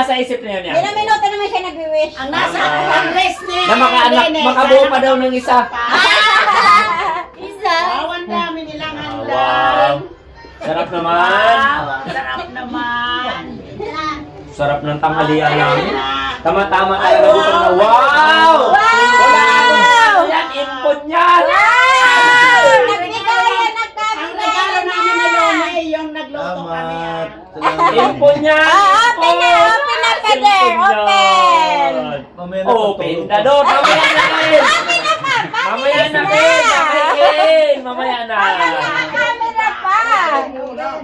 nasa isip niya yan. Ilang minuto naman siya nag-wish. Ang nasa ang list ni Na makaanak, makabuo pa daw ng isa. Isa. Awan dami nilang handa. Wow. Sarap naman. Sarap naman. Sarap ng tanghalian namin. Tama-tama tayo nagutom na. Wow! Wala akong yan, input niyan. Nagbigayan, Ang regalo namin ni Lone, yung nagluto kami. Input niyan. Open na, open na, Kader. Open. Open the door. Mamaya na kain. Mamaya na kain. Mamaya na. Camera pa.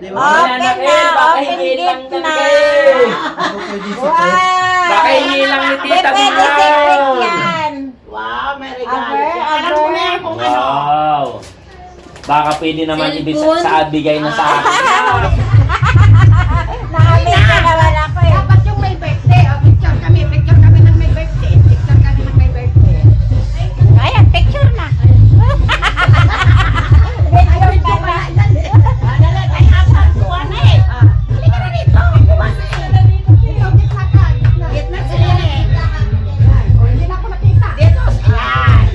Mamaya na kain. Baka hindi lang na. kain. Wow. Baka hindi lang ni Tita Pwede Binaw. secret yan. Wow, may regalo. Aber, Alam ko na yan kung ano. Wow. Baka pwede naman ibig sa bigay na sa akin. Nakabit ka naman ako eh. Dapat yung may birthday. O, picture kami ng may birthday. Picture kami ng may birthday. Ayan, picture na. Picture pa na. Dali, ay asan tuwa na eh. Halika na dito. Kumasa eh. Dito, gitna ka. Gitna sila eh. O, hindi na ako nakita. Dito, yan.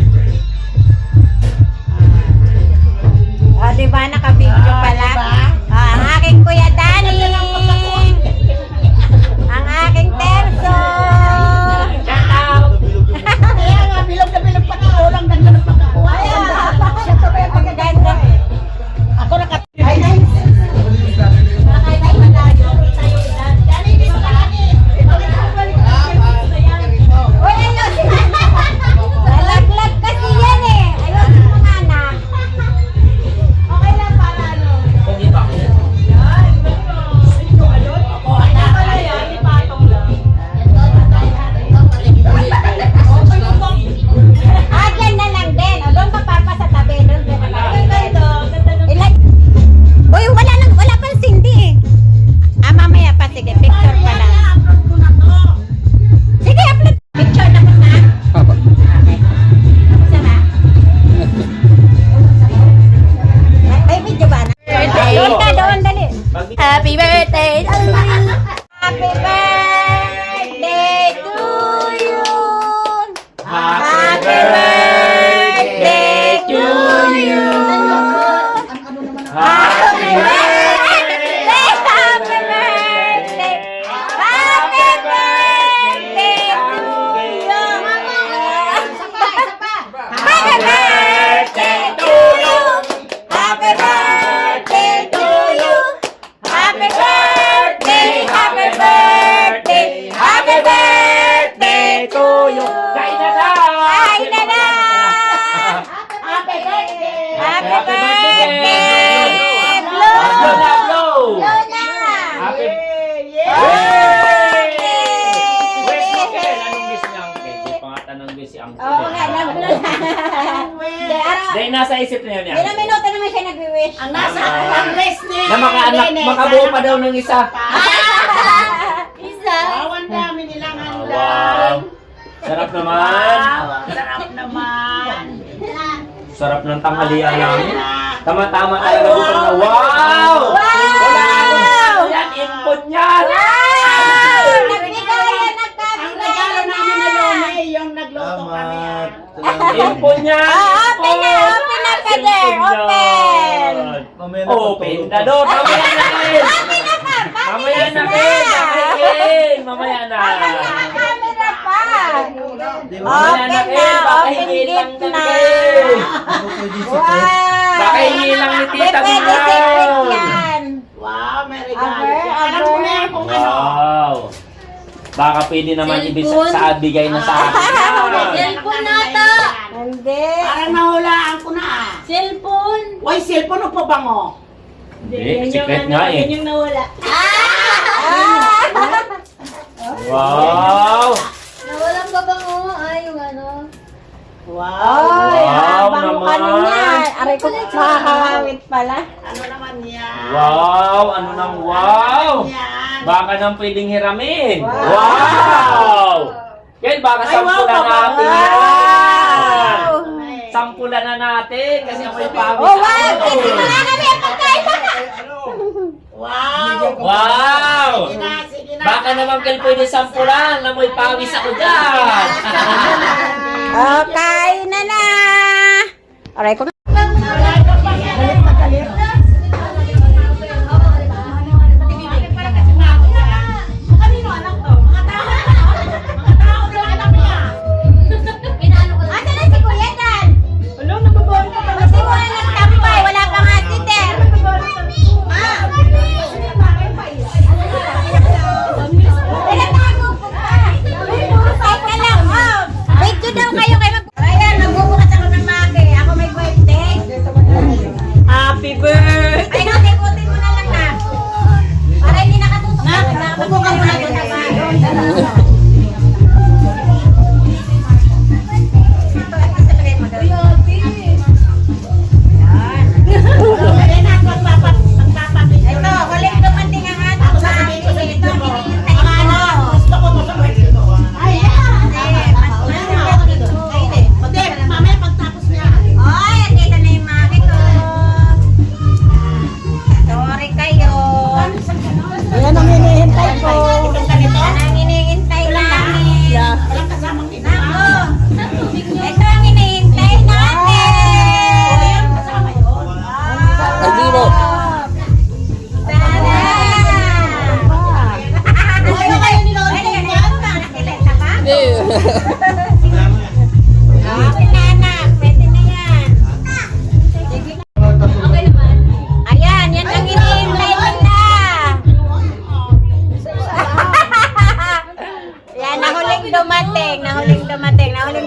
O, diba? Naka-video pala. Ang aking Kuya Danny. Ang aking Terso. Shout out. Kaya nga, bilog na bilog pati. Ulang ganda ng pagkakuha. Siya to ba yung Ang ganda. Ako nakat... Ay, ay. Uy, ayos. Nalaglag kasi yan eh. Ayos mga anak. Okay lang para ano. Hindi pa ako. Ah, dyan na lang din. O, doon ka papa sa tabi. Doon ka pa. Ilan? Uy, wala pang sindi eh. Ah, mamaya pa. Sige, picture pa lang. Sige, upload. Picture na muna. Okay. Tapos na ba? May video ba na? Doon ka, doon, dali. Happy birthday to you. Happy birthday to you. Happy birthday to you. Happy birthday. Happy birthday. Happy birthday to you. Happy birthday to you. Happy birthday to you. Happy birthday. Happy birthday. Happy birthday to you. Kain na na! Kain na na! Happy birthday! Happy birthday! Blow Blow! na, blow! Blow na! Happy Birthday! Wish mo, Kel. Anong wish niya, Uncle? Di pa nga tanong wish si Uncle. Oo nga, nag-blow na. Hindi, araw. Dahil nasa isip niya yan. Ilang minuto naman siya nag-wish. Ang nasa ang list ni Na makaanak, makabuo pa daw ng isa. Isa. Awan dami nilang handa. Wow. Sarap naman. Sarap naman. Sarap ng tanghalian namin. Tama-tama tayo nagutom na. Wow! Wala akong yan, input niyan. Wow! Nagbigayan, Ang regalo namin ni Lone, yung nagluto kami. Input niyan. Open na, Kader. Open. Open the door. Mamaya na kain. Mamaya na kain. Mamaya na. Camera pa. Mamaya na kain. Baka hindi lang kain. Baka hindi lang ni Tita Pwede Binaw. secret yan. Wow, may regalo. Aber, Alam ko na yan kung ano. Wow. Baka pwede naman ibig sa bigay na sa akin. Cellphone nata. Hindi. Parang nahulaan ko na ah. Cellphone. Uy, cellphone o pabango? Hindi, secret nga eh. yung nawala. Wow. Nawalang babango. Ay, yung ano. Wow. Ay, Wow bango ka naman. niyan. Aray ko, makakawit pala. Ano naman yan? Wow. Ano nang wow. Yan. Baka nang pwedeng hiramin. Wow. Wow. Kel, baka Ay, wow, sampulan natin wow. yan. Sampulan na natin kasi ako'y pawis. Oh, wow! Kasi wala kami ang pagkain. Wow. Wow. Sige na, sige na. Baka naman kayo pwede sampulan na may pawis ako dyan. Okay na na. Aray ko. Asa na si Kuya Dan? Kasi wala nagtampay, wala pa nga si Ter. Pinatago ko pa. Teka lang, oh. Wait ko daw kayo mag... Ayan, magbubukas ako ng maki. Ako may birthday. Happy birthday! Ay, no, tikutin mo na lang na. Para hindi nakatutok. Bubukan mo na doon na ba? Ito, huling dumating ang ating maki. Ito, hinihintay ko. Ay, andito na yung maki ko. Sorry kayo. Yan ang hinihintay ko. Yan ang hinihintay namin. Nako. Ito ang hinihintay natin. Albino. Sana. Ano kayo nilolong niya? Nakilala ka? Okay na anak, pwede na yan. Ayan, yan ang hinihintay nila. Yan, nahuling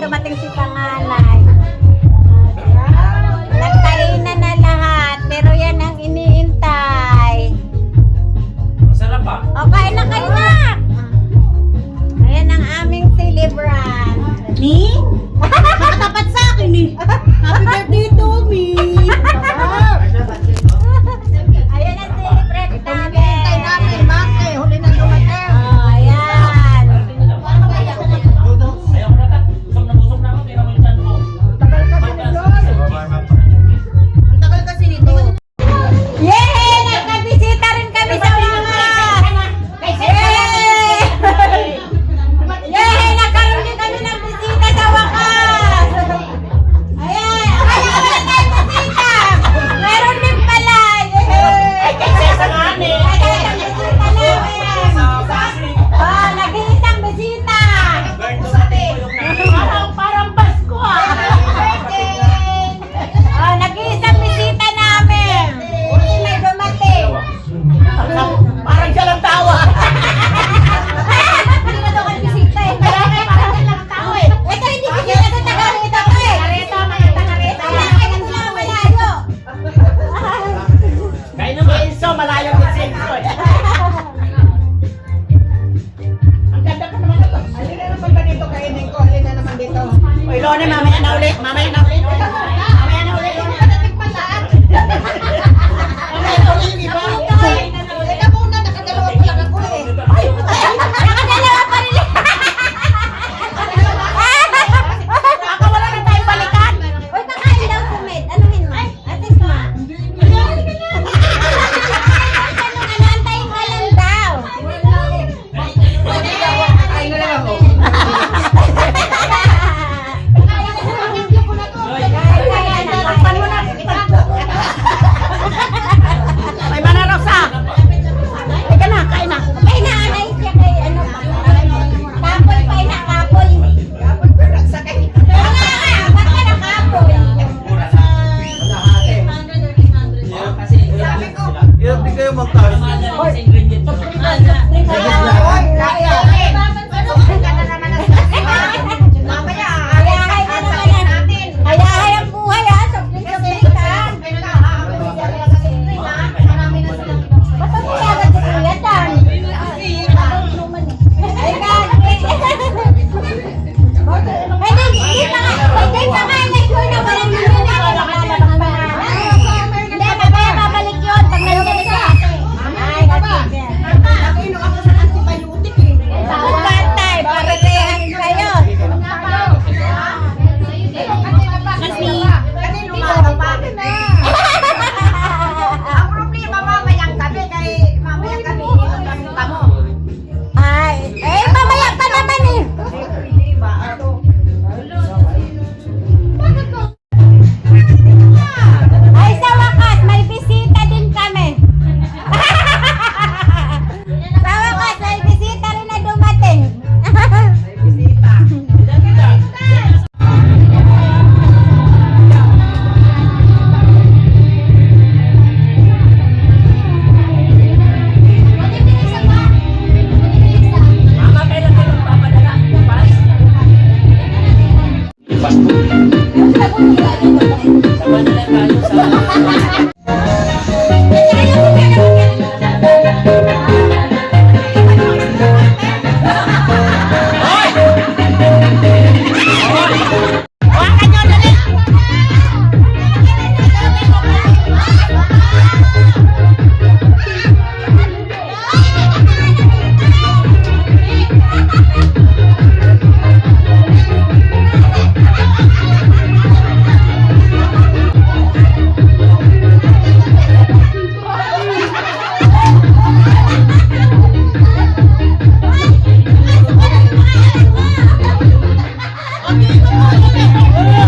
dumating si panganay. Nagkainan na lahat, pero yan ang iniintay. Masarap pa. O, kain na kayo na. Ayan ang aming celebrant. Me? Nakatapat sa akin eh. Happy birthday to me. Ayan ang celebrant namin. Hintay namin, Maki. Huli na dumating. Oh, ayan. Ayaw ko na ta. Busog na ako. Tira mo yung chan ko. Tagal kasi nito. Yay! Nagkabisita rin kami sa mga... Yay! Yay! Nagkaroon din kami ng bisita sa wakas! Ayan! Akala ko na tayo bisita! Meron din pala! Yay! Ay, bisita namin! Oh, nag-iisang bisita! Parang Pasko ah. Oh, nag-iisang bisita namin! Uli may dumating! Parang siya lang tawa. Hindi na daw kayo bisita eh. Parang siya lang tawa eh. Ito hindi bisita sa taga-rita ko eh. Kareta na yung taga-reta. Kaya kaya sila malayo. Kain naman. Enzo, malayo din si Enzo eh. Ang ganda ka naman ito. Alin na naman ba dito kainin ko? Alin na naman dito? Uy, Lone, mamaya na ulit. Mamaya na ulit. Mamaya na ulit. Mamaya na ulit, di ba? Teka muna, nakadalawa pa lang ako eh. Nakadalawa pa rin. Baka wala na tayong balikan. Uy, kakain daw si Med. Anuhin mo? Atis mo. Antayin ka lang daw. Ay, na lang ako. May manaraw Pasko. Sama na lang tayo sa... Hawakan nyo, dali! Okay,